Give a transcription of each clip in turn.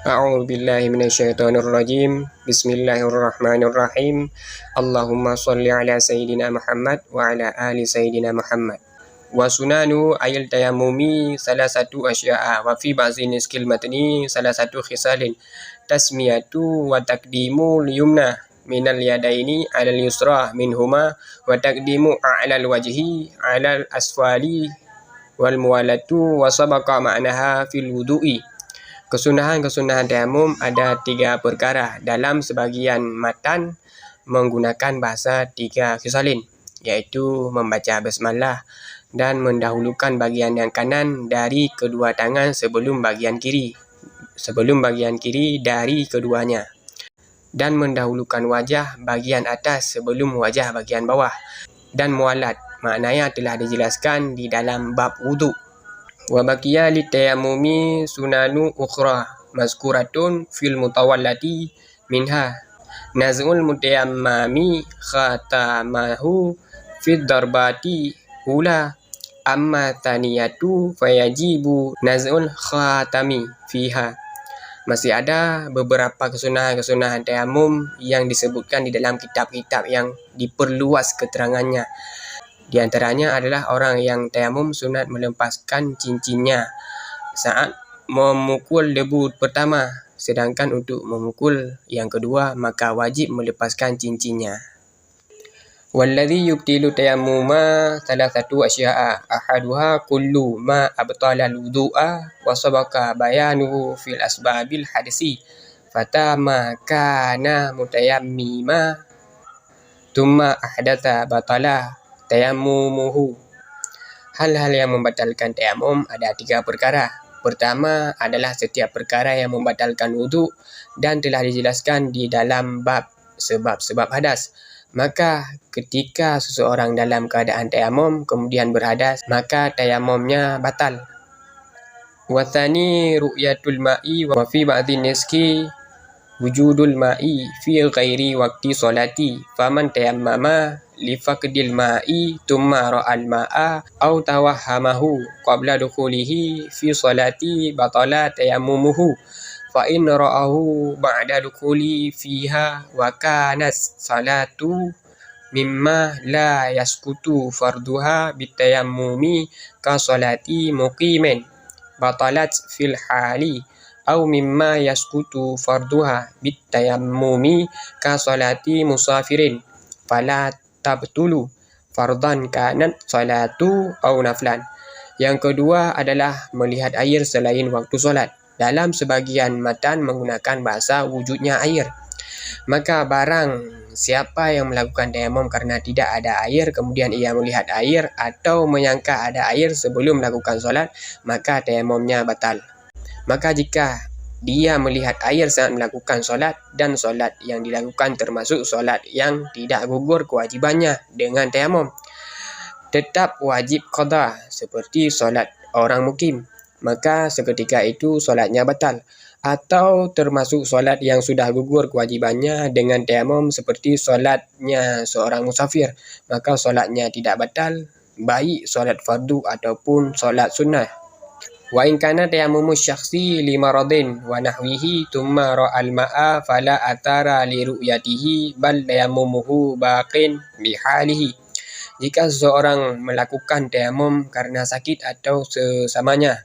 A'udzu billahi minasyaitonir rajim. Bismillahirrahmanirrahim. Allahumma shalli ala sayyidina Muhammad wa ala ali sayyidina Muhammad. Wa sunanu ayil tayammumi salah satu asya'a wa fi ba'dhi niskil matni salah satu khisalin tasmiyatu wa taqdimul yumna minal yadaini alal yusra minhuma wa taqdimu a'lal wajhi alal asfali wal muwalatu wa sabaqa ma'naha fil wudu'i. Kesunahan-kesunahan tayamum ada 3 perkara. Dalam sebagian matan menggunakan bahasa 3 khisalin, yaitu membaca basmalah dan mendahulukan bagian yang kanan dari kedua tangan sebelum bagian kiri dari keduanya, dan mendahulukan wajah bagian atas sebelum wajah bagian bawah, dan mualat maknanya telah dijelaskan di dalam bab wudu. Wa baqiya litayammumi sunanu ukhra mazkuratun fil mutawallati minha naz'ul mutayammami khatamahu fid darbati ula amma taniyatu fayajibu naz'ul khatami fiha. Masih ada beberapa kesunahan-kesunahan tayamum yang disebutkan di dalam kitab-kitab yang diperluas keterangannya. Di antaranya adalah orang yang tayamum sunat melepaskan cincinnya saat memukul debu pertama, sedangkan untuk memukul yang kedua maka wajib melepaskan cincinnya. Walladhi yubtilu tayammuma thalathatu asya'a ahaduha kullu ma abtala al-wudu'a wa sabaqa bayanuhu fil asbabil hadisi fatama kana mutayammima thumma ahdatha batala tayammumuhu. Hal-hal yang membatalkan tayamum ada 3 perkara. Pertama adalah setiap perkara yang membatalkan wudu dan telah dijelaskan di dalam bab sebab-sebab hadas. Maka ketika seseorang dalam keadaan tayamum kemudian berhadas, maka tayamumnya batal. Wa tsani ru'yatul ma'i wa fi ba'dhi niski wujudul ma'i fi ghairi waqti sholati faman tayammama li faqdil ma'i thumma ra'al ma'a aw tawahhamahu qabla dukhulihi fi sholati batala tayammumuhu fa in ra'ahu ba'da dukhuli fiha wa kanat salatu mimma la yasqutu farduha bitayammumi ka sholati muqimin batalat fil hali aw mimma yasqutu farduha bitayammumi ka sholati musafirin fala tabtulu fardan kanat salatu aw naflan. Yang kedua adalah melihat air selain waktu solat. Dalam sebagian matan menggunakan bahasa wujudnya air. Maka barang siapa yang melakukan tayamum karena tidak ada air kemudian ia melihat air atau menyangka ada air sebelum melakukan solat, maka tayamumnya batal. Maka jika dia melihat air saat melakukan solat dan solat yang dilakukan termasuk solat yang tidak gugur kewajibannya dengan tayamum, tetap wajib qada seperti solat orang mukim, maka seketika itu solatnya batal. Atau termasuk solat yang sudah gugur kewajibannya dengan tayamum seperti solatnya seorang musafir, maka solatnya tidak batal, baik solat fardu ataupun solat sunnah. Wa in kana tayammumu syakhsi li maradin wa nahwihi thumma ra'al ma'a fala athara li ru'yatihi bal tayammumuhu baqin bi halihi. Jika seseorang melakukan tayamum karena sakit atau sesamanya,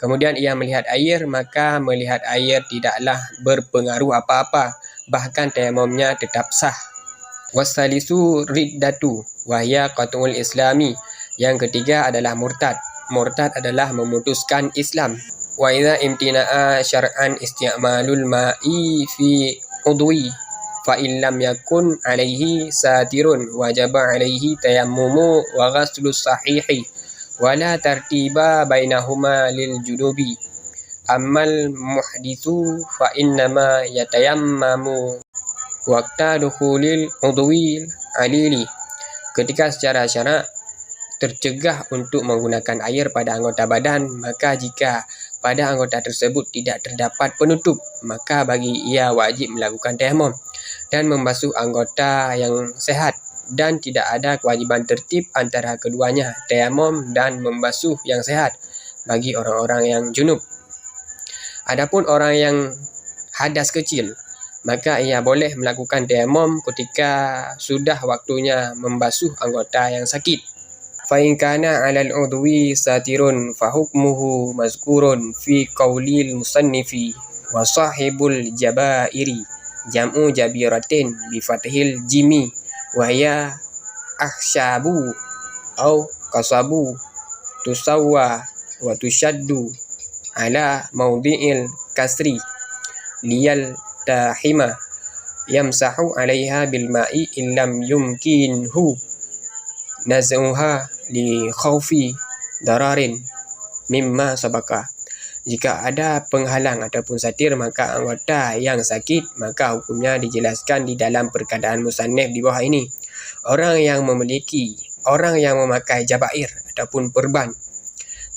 kemudian ia melihat air, maka melihat air tidaklah berpengaruh apa-apa, bahkan tayamumnya tetap sah. Wasalisu riddatu wa hiya qat'ul islami. Yang ketiga adalah murtad. Murtad adalah memutuskan Islam. Wa idza imtina'a syar'an isti'malul ma'i fi udwi fa in lam yakun alaihi satirun wajaba alaihi tayammumu wa ghaslus sahihi wala tartiba bainahuma lil junubi. Ammal muhdithu fa innama yatayammamu waqta dukhulil udwil alili. Ketika secara syarak tercegah untuk menggunakan air pada anggota badan, maka jika pada anggota tersebut tidak terdapat penutup, maka bagi ia wajib melakukan tayamum dan membasuh anggota yang sehat, dan tidak ada kewajiban tertib antara keduanya, tayamum dan membasuh yang sehat, bagi orang-orang yang junub. Adapun orang yang hadas kecil, maka ia boleh melakukan tayamum ketika sudah waktunya membasuh anggota yang sakit. Fa in kana 'alal 'udwi satirun fa hukmuhu mazkurun fi qaulil musannifi wa sahibul jabairi jam'u jabiratin bi fathil jimi wa hiya akhshabu au kasabu tusawwa wa tushaddu ala mawdi'il kasri liyal tahima yamsahu 'alaiha bil ma'i illam yumkinhu naz'uha li khaufi dararin mimma sabaka. Jika ada penghalang ataupun satir maka anggota yang sakit, maka hukumnya dijelaskan di dalam perkataan musannif di bawah ini. Orang yang memakai jabair ataupun perban.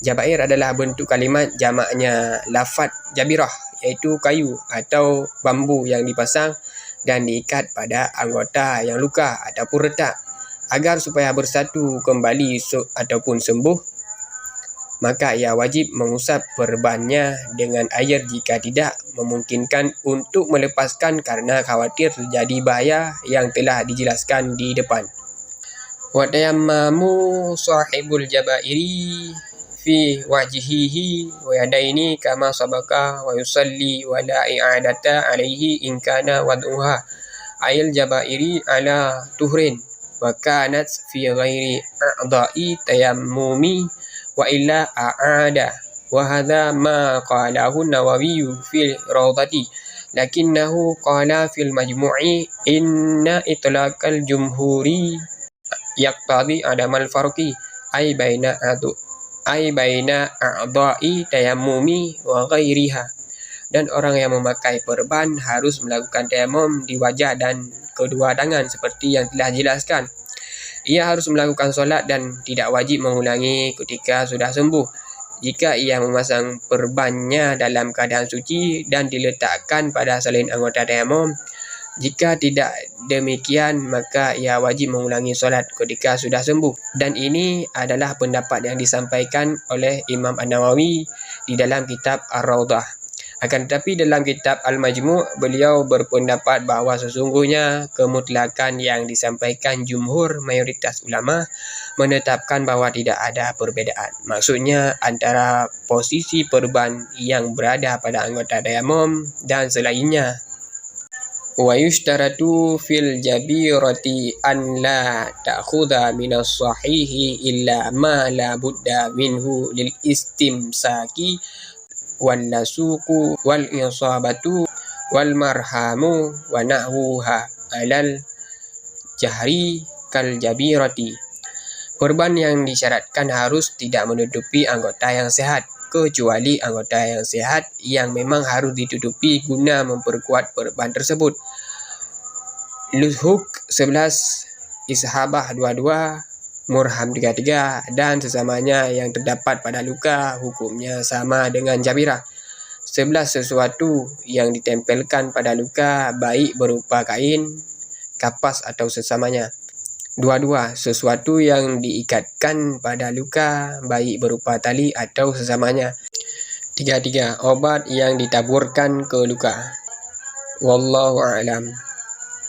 Jabair adalah bentuk kalimat jamaknya lafaz jabirah, iaitu kayu atau bambu yang dipasang dan diikat pada anggota yang luka ataupun retak. Agar supaya bersatu kembali ataupun sembuh, maka ia wajib mengusap perbannya dengan air jika tidak memungkinkan untuk melepaskan karena khawatir terjadi bahaya yang telah dijelaskan di depan. Wa tayammamu sahibul jabairi fi wajhihi wa yadaini kama sabaka wa yusalli wa la i'adata alaihi in kana wad'uha ayil jabairi ala tuhrin wa kanat fi ghairi a'dha'i tayammumi wa illa a'ada wa hadha ma qalahu Nawawi fil rawdati lakinnahu qala fil majmu'i inna itlaqal jumhuri yaqtadi adamal farqi ay baina a'dha'i tayammumi wa ghairiha. Dan orang yang memakai perban harus melakukan tayamum di wajah dan kedua tangan seperti yang telah dijelaskan. Ia harus melakukan solat dan tidak wajib mengulangi ketika sudah sembuh. Jika ia memasang perbannya dalam keadaan suci dan diletakkan pada selain anggota tayamum, jika tidak demikian maka ia wajib mengulangi solat ketika sudah sembuh. Dan ini adalah pendapat yang disampaikan oleh Imam An-Nawawi di dalam kitab Ar-Rawdah. Akan tetapi dalam kitab Al-Majmu' beliau berpendapat bahawa sesungguhnya kemutlakan yang disampaikan jumhur mayoritas ulama menetapkan bahawa tidak ada perbezaan. Maksudnya antara posisi perban yang berada pada anggota tayamum dan selainnya. Wa yushtaratu fil jabirati an la ta'khudha minas sahihi illa ma la budda minhu lil istimsaki wal lasuku wal isabatu wal marhamu wa nahwuha alal jahri kal jabirati. Perban yang disyaratkan harus tidak menutupi anggota yang sehat, kecuali anggota yang sehat yang memang harus ditutupi guna memperkuat perban tersebut. Luhuk 11, ishabah 22, murham 33 dan sesamanya yang terdapat pada luka hukumnya sama dengan jabirah. 11, sesuatu yang ditempelkan pada luka baik berupa kain, kapas atau sesamanya. 22, sesuatu yang diikatkan pada luka baik berupa tali atau sesamanya. 33, obat yang ditaburkan ke luka. Wallahu a'lam.